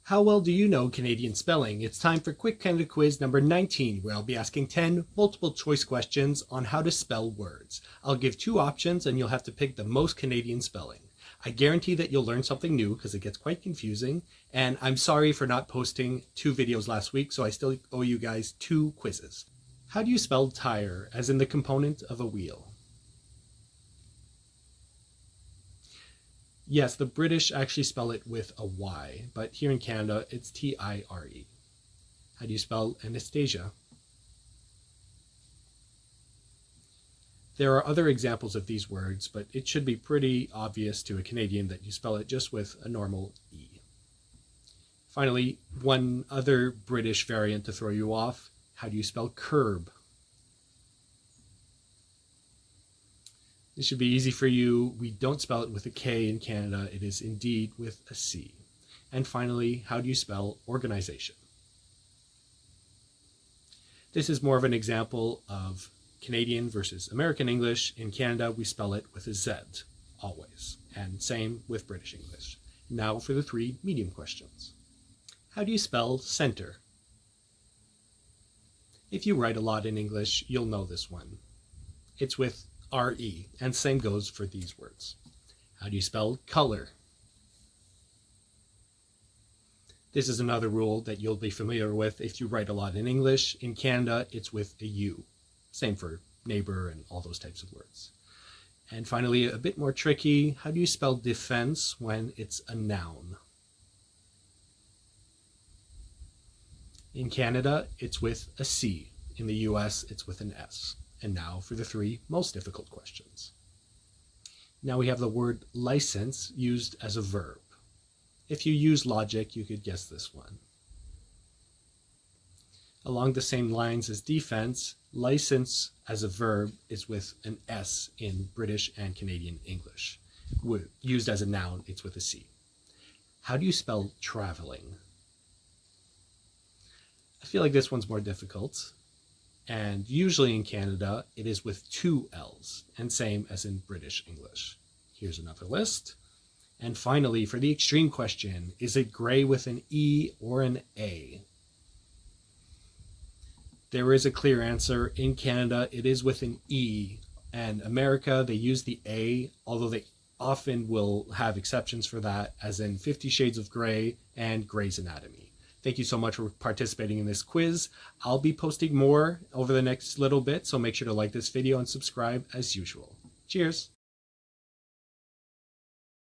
How well do you know Canadian spelling? It's time for Quick Canada Quiz number 19, where I'll be asking 10 multiple choice questions on how to spell words. I'll give 2 options and you'll have to pick the most Canadian spelling. I guarantee that you'll learn something new because it gets quite confusing, and I'm sorry for not posting 2 videos last week, so I still owe you guys 2 quizzes. How do you spell tyre, as in the component of a wheel? Yes, the British actually spell it with a Y, but here in Canada, it's T-I-R-E. How do you spell anesthesia? There are other examples of these words, but it should be pretty obvious to a Canadian that you spell it just with a normal E. Finally, one other British variant to throw you off. How do you spell kerb? This should be easy for you. We don't spell it with a K in Canada. It is indeed with a C. And finally, how do you spell organization? This is more of an example of Canadian versus American English. In Canada, we spell it with a Z, always. And same with British English. Now for the 3 medium questions. How do you spell center? If you write a lot in English, you'll know this one. It's with R-E, and same goes for these words. How do you spell color? This is another rule that you'll be familiar with if you write a lot in English. In Canada, it's with a U. Same for neighbor and all those types of words. And finally, a bit more tricky, how do you spell defense when it's a noun? In Canada, it's with a C. In the US, it's with an S. And now for the 3 most difficult questions. Now we have the word license used as a verb. If you use logic, you could guess this one. Along the same lines as defense, license as a verb is with an S in British and Canadian English. Used as a noun, it's with a C. How do you spell traveling? I feel like this one's more difficult. And usually in Canada, it is with 2 L's, and same as in British English. Here's another list. And finally, for the extreme question, is it gray with an E or an A? There is a clear answer. In Canada, it is with an E, and America, they use the A, although they often will have exceptions for that, as in 50 Shades of Grey and Grey's Anatomy. Thank you so much for participating in this quiz. I'll be posting more over the next little bit, so make sure to like this video and subscribe as usual. Cheers!